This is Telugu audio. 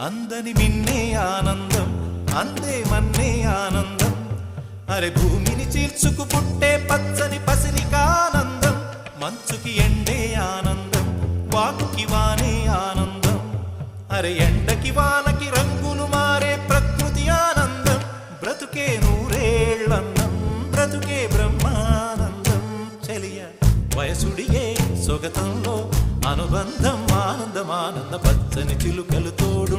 అందని మిన్నే ఆనందం అందే మన్నే ఆనందం అరే భూమిని చీల్చుకు పుట్టే పచ్చని పసిరికానందం మంచుకి ఎండే ఆనందం వాకుకి వానే ఆనందం అరే ఎండకి వానకి రంగులు మారే ప్రకృతి ఆనందం బ్రతుకే నూరేళ్ళన్నం బ్రతుకే బ్రహ్మానందం చెలియ వయసుడియే సొగతంలో అనుబంధం ఆనందం ఆనంద పచ్చని చిలుకలు తోడు